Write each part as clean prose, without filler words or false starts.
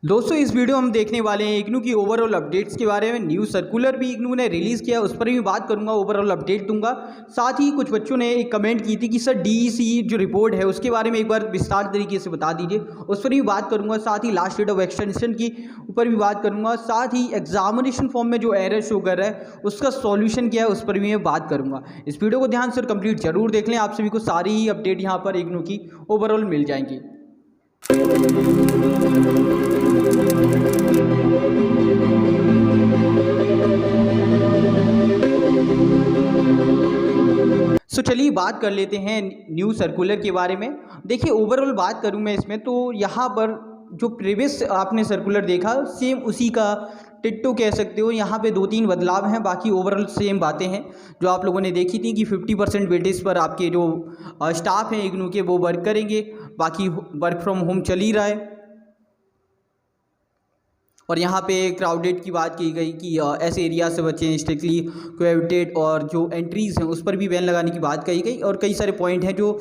दोस्तों इस वीडियो हम देखने वाले हैं इग्नू की ओवरऑल अपडेट्स के बारे में। न्यू सर्कुलर भी इग्नू ने रिलीज़ किया, उस पर भी बात करूंगा, ओवरऑल अपडेट दूंगा। साथ ही कुछ बच्चों ने एक कमेंट की थी कि सर डीईसी जो रिपोर्ट है उसके बारे में एक बार विस्तार तरीके से बता दीजिए, उस पर भी बात करूंगा। साथ ही लास्ट डेट ऑफ एक्सटेंशन की ऊपर भी बात करूंगा। साथ ही एग्जामिनेशन फॉर्म में जो एरर शो कर रहा है उसका सॉल्यूशन क्या है उस पर भी मैं बात करूंगा। इस वीडियो को ध्यान से कंप्लीट जरूर देख लें, आप सभी को सारी ही अपडेट यहाँ पर इग्नू की ओवरऑल मिल जाएंगी। चलिए बात कर लेते हैं न्यू सर्कुलर के बारे में। देखिए ओवरऑल बात करूं मैं इसमें, तो यहाँ पर जो प्रीवियस आपने सर्कुलर देखा सेम उसी का टिट्टो कह सकते हो। यहाँ पे 2-3 बदलाव हैं, बाकी ओवरऑल सेम बातें हैं जो आप लोगों ने देखी थी कि 50% वेटेज पर आपके जो स्टाफ हैं इग्नू के वो वर्क करेंगे, बाकी वर्क फ्रॉम होम चल ही रहा है। और यहाँ पे क्राउडेड की बात की गई कि ऐसे एरिया से बचें, स्ट्रिक्टली कोएबिटेट, और जो एंट्रीज़ हैं उस पर भी बैन लगाने की बात कही गई। और कई सारे पॉइंट हैं जो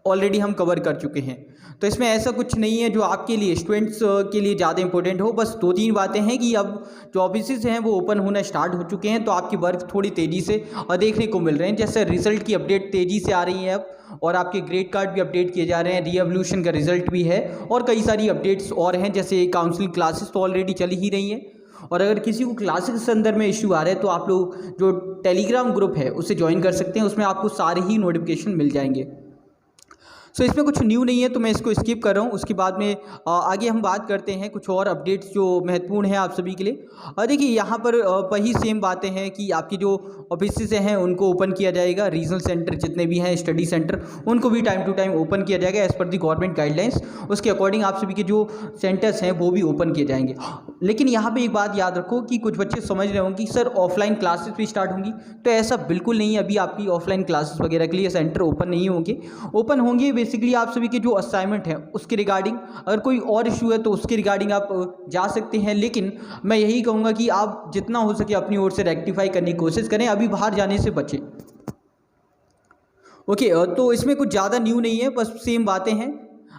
ऑलरेडी हम कवर कर चुके हैं, तो इसमें ऐसा कुछ नहीं है जो आपके लिए स्टूडेंट्स के लिए ज़्यादा इंपॉर्टेंट हो। बस 2-3 बातें हैं कि अब जो ऑफिसेज हैं वो ओपन होना स्टार्ट हो चुके हैं, तो आपकी वर्क थोड़ी तेज़ी से देखने को मिल रहे हैं। जैसे रिजल्ट की अपडेट तेज़ी से आ रही है अब, और आपके ग्रेड कार्ड भी अपडेट किए जा रहे हैं, रीएवोल्यूशन का रिजल्ट भी है, और कई सारी अपडेट्स और हैं। जैसे काउंसलिंग क्लासेस तो ऑलरेडी चल ही रही हैं, और अगर किसी को क्लासेस के संदर्भ में इश्यू आ रहा है तो आप लोग जो टेलीग्राम ग्रुप है उसे ज्वाइन कर सकते हैं, उसमें आपको सारे ही नोटिफिकेशन मिल जाएंगे। सो इसमें कुछ न्यू नहीं है तो मैं इसको स्किप कर रहा हूँ। उसके बाद में आगे हम बात करते हैं कुछ और अपडेट्स जो महत्वपूर्ण हैं आप सभी के लिए। देखिए यहाँ पर वही सेम बातें हैं कि आपकी जो ऑफिस हैं उनको ओपन किया जाएगा, रीजनल सेंटर जितने भी हैं, स्टडी सेंटर, उनको भी टाइम टू टाइम ओपन किया जाएगा एज़ पर दी गवर्नमेंट गाइडलाइंस। उसके अकॉर्डिंग आप सभी के जो सेंटर्स हैं वो भी ओपन किए जाएंगे। लेकिन यहाँ पर एक बात याद रखो कि कुछ बच्चे समझ रहे होंगे कि सर ऑफलाइन क्लासेस भी स्टार्ट होंगी, तो ऐसा बिल्कुल नहीं है। अभी आपकी ऑफलाइन क्लासेस वगैरह के लिए सेंटर ओपन नहीं होंगे। ओपन होंगे बेसिकली आप सभी के जो असाइनमेंट है उसके रिगार्डिंग, अगर कोई और इशू है तो उसके रिगार्डिंग आप जा सकते हैं। लेकिन मैं यही कहूँगा कि आप जितना हो सके अपनी ओर से रेक्टिफाई करने की कोशिश करें, अभी बाहर जाने से बचें। ओके, तो इसमें कुछ ज़्यादा न्यू नहीं है, बस सेम बातें हैं।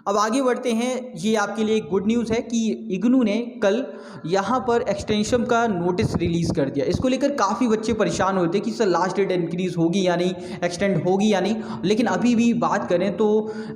अब आगे बढ़ते हैं। ये आपके लिए एक गुड न्यूज़ है कि इग्नू ने कल यहाँ पर एक्सटेंशन का नोटिस रिलीज़ कर दिया। इसको लेकर काफ़ी बच्चे परेशान होते कि सर लास्ट डेट इंक्रीज़ होगी या नहीं, एक्सटेंड होगी या नहीं। लेकिन अभी भी बात करें तो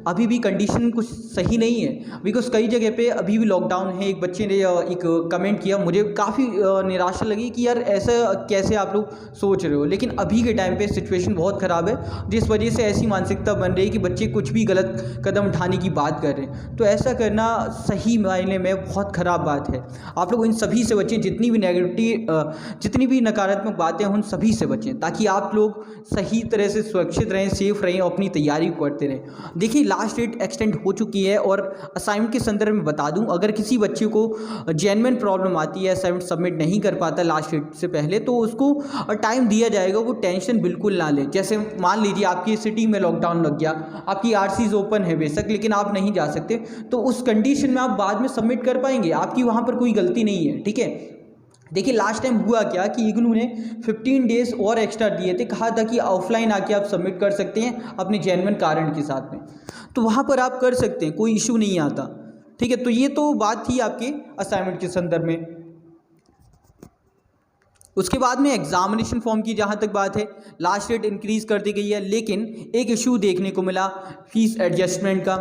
अभी भी कंडीशन कुछ सही नहीं है, बिकॉज कई जगह पे अभी भी लॉकडाउन है। एक बच्चे ने एक कमेंट किया, मुझे काफ़ी निराशा लगी कि यार ऐसा कैसे आप लोग सोच रहे हो। लेकिन अभी के टाइम पर सिचुएशन बहुत ख़राब है, जिस वजह से ऐसी मानसिकता बन रही है कि बच्चे कुछ भी गलत कदम उठाने की बात कर रहे हैं। तो ऐसा करना सही मायने में बहुत ख़राब बात है। आप लोग इन सभी से बचें, जितनी भी नेगेटिविटी, जितनी भी नकारात्मक बातें उन सभी से बचें, ताकि आप लोग सही तरह से सुरक्षित रहें, सेफ रहें, अपनी तैयारी करते रहें। देखिए लास्ट डेट एक्सटेंड हो चुकी है, और असाइनमेंट के संदर्भ में बता दूं, अगर किसी बच्चे को जेन्युइन प्रॉब्लम आती है, असाइनमेंट सबमिट नहीं कर पाता लास्ट डेट से पहले, तो उसको टाइम दिया जाएगा। वो टेंशन बिल्कुल ना ले। जैसे मान लीजिए आपकी सिटी में लॉकडाउन लग गया, आपकी आरसीज ओपन है बेशक, लेकिन आप नहीं जा सकते, तो उस कंडीशन में आप बाद में सबमिट कर पाएंगे, आपकी वहां पर कोई गलती नहीं है। ठीक है, देखिए लास्ट टाइम हुआ क्या कि इग्नू ने 15 डेज और एक्स्ट्रा दिए थे, कहा था कि ऑफलाइन आके आप सबमिट कर सकते हैं अपने जेन्युइन कारण के साथ में, तो वहां पर आप कर सकते हैं, कोई इशू नहीं आता। ठीक है, तो ये तो बात थी आपके असाइनमेंट के संदर्भ में। उसके बाद में एग्जामिनेशन फॉर्म की जहाँ तक बात है, लास्ट डेट इंक्रीज़ कर दी गई है, लेकिन एक इशू देखने को मिला फीस एडजस्टमेंट का।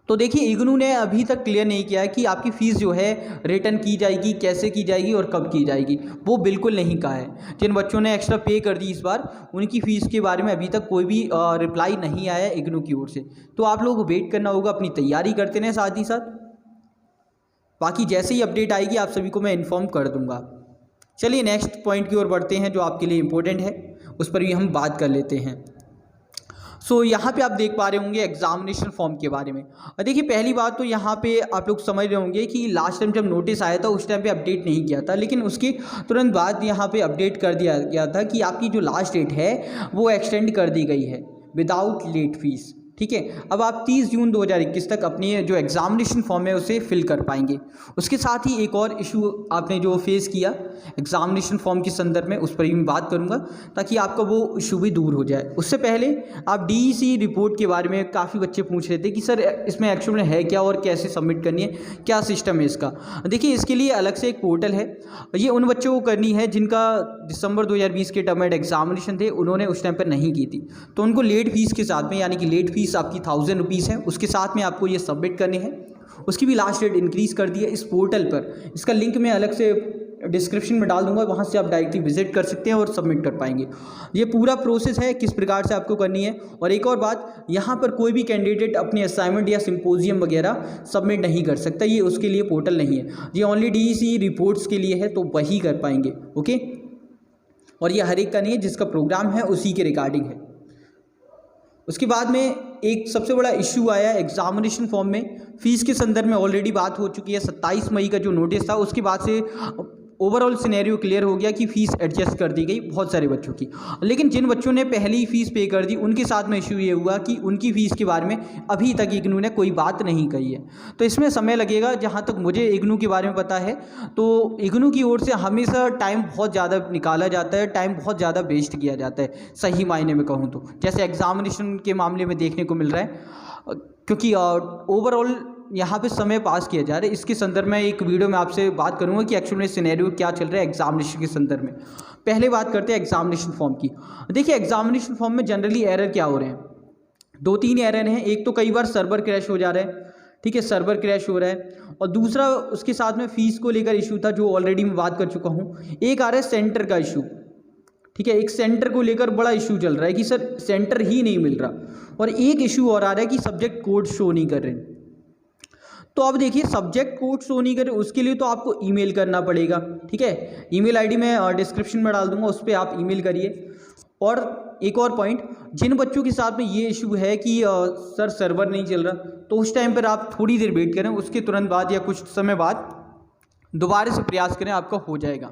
तो देखिए इग्नू ने अभी तक क्लियर नहीं किया है कि आपकी फ़ीस जो है रिटर्न की जाएगी, कैसे की जाएगी और कब की जाएगी, वो बिल्कुल नहीं कहा है। जिन बच्चों ने एक्स्ट्रा पे कर दी इस बार, उनकी फ़ीस के बारे में अभी तक कोई भी रिप्लाई नहीं आया इग्नू की ओर से। तो आप लोगों को वेट करना होगा, अपनी तैयारी करते रहें साथ ही साथ। बाकी जैसे ही अपडेट आएगी आप सभी को मैं इन्फॉर्म कर दूँगा। चलिए नेक्स्ट पॉइंट की ओर बढ़ते हैं जो आपके लिए इम्पोर्टेंट है, उस पर भी हम बात कर लेते हैं। यहाँ पे आप देख पा रहे होंगे एग्जामिनेशन फॉर्म के बारे में। देखिए पहली बात तो यहाँ पे आप लोग समझ रहे होंगे कि लास्ट टाइम जब नोटिस आया था उस टाइम पे अपडेट नहीं किया था, लेकिन उसके तुरंत बाद यहाँ पे अपडेट कर दिया गया था कि आपकी जो लास्ट डेट है वो एक्सटेंड कर दी गई है विदाउट लेट फीस। ठीक है। अब आप 30 जून 2021 तक अपनी जो एग्ज़ामिनेशन फॉर्म है उसे फिल कर पाएंगे। उसके साथ ही एक और इशू आपने जो फेस किया एग्ज़ामिनेशन फॉर्म के संदर्भ में, उस पर भी मैं बात करूंगा ताकि आपका वो इशू भी दूर हो जाए। उससे पहले आप डीईसी रिपोर्ट के बारे में काफ़ी बच्चे पूछ रहे थे कि सर इसमें एक्चुअल में है क्या और कैसे सबमिट करनी है, क्या सिस्टम है इसका। देखिए, इसके लिए अलग से एक पोर्टल है, ये उन बच्चों को करनी है जिनका दिसंबर 2020 के टर्म एग्जामिनेशन थे, उन्होंने उस टाइम पर नहीं की थी, तो उनको लेट फीस के साथ में, यानी कि लेट फीस आपकी 1000 रुपीज़ है, उसके साथ में आपको ये सबमिट करनी है। उसकी भी लास्ट डेट इंक्रीज़ कर दी है इस पोर्टल पर, इसका लिंक मैं अलग से डिस्क्रिप्शन में डाल दूंगा, वहाँ से आप डायरेक्टली विजिट कर सकते हैं और सबमिट कर पाएंगे। ये पूरा प्रोसेस है किस प्रकार से आपको करनी है। और एक और बात, यहाँ पर कोई भी कैंडिडेट अपनी असाइनमेंट या सिंपोजियम वगैरह सबमिट नहीं कर सकता, ये उसके लिए पोर्टल नहीं है, ये ओनली डीईसी रिपोर्ट्स के लिए है, तो वही कर पाएंगे। ओके, और ये हर एक का नहीं है, जिसका प्रोग्राम है उसी के रिगार्डिंग है। उसके बाद में एक सबसे बड़ा इशू आया एग्जामिनेशन फॉर्म में, फीस के संदर्भ में ऑलरेडी बात हो चुकी है। 27 मई का जो नोटिस था उसके बाद से ओवरऑल सिनेरियो क्लियर हो गया कि फ़ीस एडजस्ट कर दी गई बहुत सारे बच्चों की। लेकिन जिन बच्चों ने पहली फ़ीस पे कर दी उनके साथ में इशू ये हुआ कि उनकी फ़ीस के बारे में अभी तक इग्नू ने कोई बात नहीं कही है, तो इसमें समय लगेगा। जहाँ तक मुझे इग्नू के बारे में पता है तो इग्नू की ओर से हमेशा टाइम बहुत ज़्यादा निकाला जाता है, टाइम बहुत ज़्यादा वेस्ट किया जाता है, सही मायने में कहूँ तो, जैसे एग्जामिनेशन के मामले में देखने को मिल रहा है, क्योंकि ओवरऑल यहाँ पे समय पास किया जा रहा है। इसके संदर्भ में एक वीडियो में आपसे बात करूँगा कि एक्चुअल में सिनेरियो क्या चल रहा है एग्जामिनेशन के संदर्भ में। पहले बात करते हैं एग्जामिनेशन फॉर्म की। देखिए, एग्जामिनेशन फॉर्म में जनरली एरर क्या हो रहे हैं, 2-3 एरर हैं। एक तो कई बार सर्वर क्रैश हो जा रहा है, ठीक है, सर्वर क्रैश हो रहा है, और दूसरा उसके साथ में फ़ीस को लेकर इशू था जो ऑलरेडी मैं बात कर चुका हूँ। एक आ रहा है सेंटर का इशू, ठीक है, एक सेंटर को लेकर बड़ा इशू चल रहा है कि सर सेंटर ही नहीं मिल रहा, और एक इशू और आ रहा है कि सब्जेक्ट कोड शो नहीं कर रहे। तो अब देखिए, सब्जेक्ट कोड शो नहीं करे उसके लिए तो आपको ईमेल करना पड़ेगा, ठीक है, ईमेल आईडी मैं डिस्क्रिप्शन में डाल दूंगा, उस पर आप ईमेल करिए। और एक और पॉइंट, जिन बच्चों के साथ में ये इशू है कि सर सर्वर नहीं चल रहा, तो उस टाइम पर आप थोड़ी देर वेट करें, उसके तुरंत बाद या कुछ समय बाद दोबारा से प्रयास करें, आपका हो जाएगा।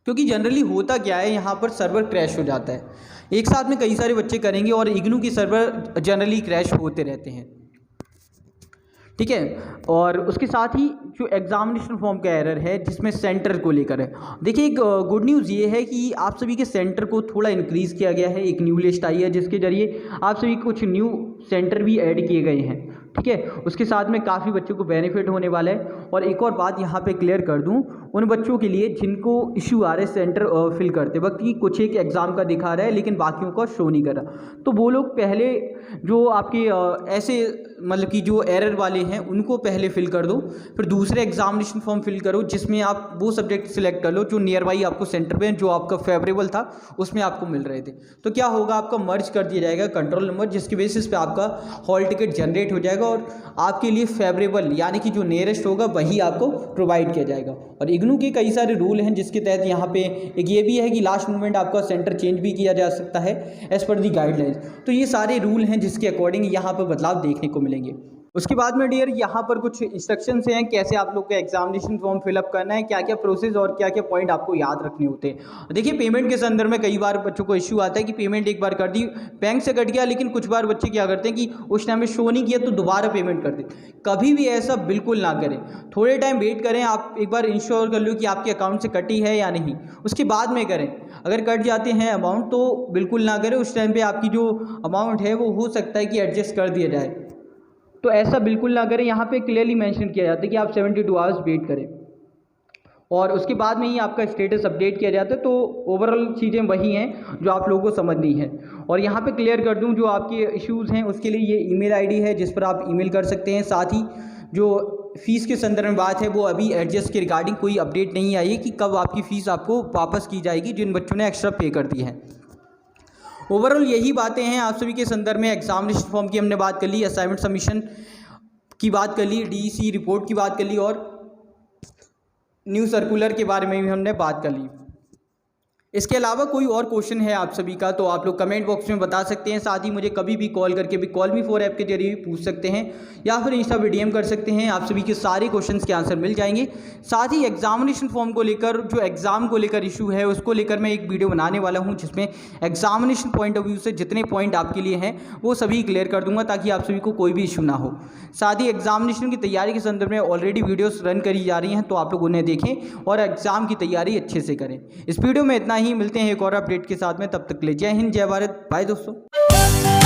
क्योंकि जनरली होता क्या है, यहाँ पर सर्वर क्रैश हो जाता है, एक साथ में कई सारे बच्चे करेंगे और इग्नू की सर्वर जनरली क्रैश होते रहते हैं, ठीक है। और उसके साथ ही जो एग्जामिनेशन फॉर्म का एरर है जिसमें सेंटर को लेकर है, देखिए एक गुड न्यूज़ ये है कि आप सभी के सेंटर को थोड़ा इंक्रीज़ किया गया है। एक न्यू लिस्ट आई है जिसके जरिए आप सभी कुछ न्यू सेंटर भी ऐड किए गए हैं, ठीक है। उसके साथ में काफ़ी बच्चों को बेनिफिट होने वाला है। और एक और बात यहाँ पे क्लियर कर दूँ, उन बच्चों के लिए जिनको इशू आ रहे सेंटर फिल करते वक्त कि कुछ एक एग्ज़ाम का दिखा रहा है लेकिन बाकियों का शो नहीं कर रहा, तो वो लोग पहले जो आपके ऐसे मतलब कि जो एरर वाले हैं उनको पहले फिल कर दो, फिर दूसरे एग्जामिनेशन फॉर्म फिल करो जिसमें आप वो सब्जेक्ट सिलेक्ट कर लो जो नियर बाई आपको सेंटर पे जो आपका फेवरेबल था उसमें आपको मिल रहे थे। तो क्या होगा, आपका मर्ज कर दिया जाएगा कंट्रोल नंबर, जिसकी बेसिस पे आपका हॉल टिकट जनरेट हो जाएगा और आपके लिए फेवरेबल यानी कि जो नियरेस्ट होगा वही आपको प्रोवाइड किया जाएगा। और इग्नू के कई सारे रूल हैं जिसके तहत यहाँ पे एक ये भी है कि लास्ट मोमेंट आपका सेंटर चेंज भी किया जा सकता है एज पर दी गाइडलाइंस। तो ये सारे रूल हैं जिसके अकॉर्डिंग यहाँ पर बदलाव देखने को मिलेंगे। उसके बाद में डियर यहाँ पर कुछ इंस्ट्रक्शंस हैं कैसे आप लोग का एग्जामिनेशन फॉर्म फिलअप करना है, क्या क्या प्रोसेस और क्या क्या पॉइंट आपको याद रखने होते हैं। देखिए, पेमेंट के संदर्भ में कई बार बच्चों को इश्यू आता है कि पेमेंट एक बार कर दी, बैंक से कट गया, लेकिन कुछ बार बच्चे क्या करते हैं कि उस टाइम में शो नहीं किया तो दोबारा पेमेंट कर देते। कभी भी ऐसा बिल्कुल ना करें, थोड़े टाइम वेट करें, आप एक बार इंश्योर कर लो कि आपके अकाउंट से कटी है या नहीं, उसके बाद में करें। अगर कट जाते हैं अमाउंट तो बिल्कुल ना करें, उस टाइम पर आपकी जो अमाउंट है वो हो सकता है कि एडजस्ट कर दिया जाए, तो ऐसा बिल्कुल ना करें। यहाँ पे क्लियरली मेंशन किया जाता है कि आप 72 आवर्स वेट करें और उसके बाद में ही आपका स्टेटस अपडेट किया जाता है। तो ओवरऑल चीज़ें वही हैं जो आप लोगों को समझनी है। और यहाँ पे क्लियर कर दूँ, जो आपके इश्यूज़ हैं उसके लिए ये ईमेल आईडी है जिस पर आप ईमेल कर सकते हैं। साथ ही जो फ़ीस के संदर्भ में बात है वो अभी एडजस्ट के रिगार्डिंग कोई अपडेट नहीं आई है कि कब आपकी फ़ीस आपको वापस की जाएगी जिन बच्चों ने एक्स्ट्रा पे कर दी है। ओवरऑल यही बातें हैं आप सभी के संदर्भ में। एग्जामिनेशन फॉर्म की हमने बात कर ली, असाइनमेंट सबमिशन की बात कर ली, डीईसी रिपोर्ट की बात कर ली और न्यू सर्कुलर के बारे में भी हमने बात कर ली। इसके अलावा कोई और क्वेश्चन है आप सभी का तो आप लोग कमेंट बॉक्स में बता सकते हैं। साथ ही मुझे कभी भी कॉल करके भी कॉल मी 4 ऐप के जरिए भी पूछ सकते हैं या फिर इंस्टा पे डीएम कर सकते हैं। आप सभी के सारे क्वेश्चंस के आंसर मिल जाएंगे। साथ ही एग्जामिनेशन फॉर्म को लेकर जो एग्ज़ाम को लेकर इशू है उसको लेकर मैं एक वीडियो बनाने वाला हूँ जिसमें एग्जामिनेशन पॉइंट ऑफ व्यू से जितने पॉइंट आपके लिए हैं वो सभी क्लियर कर दूंगा ताकि आप सभी को कोई भी इशू ना हो। साथ ही एग्जामिनेशन की तैयारी के संदर्भ में ऑलरेडी वीडियोस रन करी जा रही हैं तो आप लोग उन्हें देखें और एग्जाम की तैयारी अच्छे से करें। इस वीडियो में इतना ही, मिलते हैं एक और अपडेट के साथ में, तब तक के लिए जय हिंद जय भारत, बाय दोस्तों।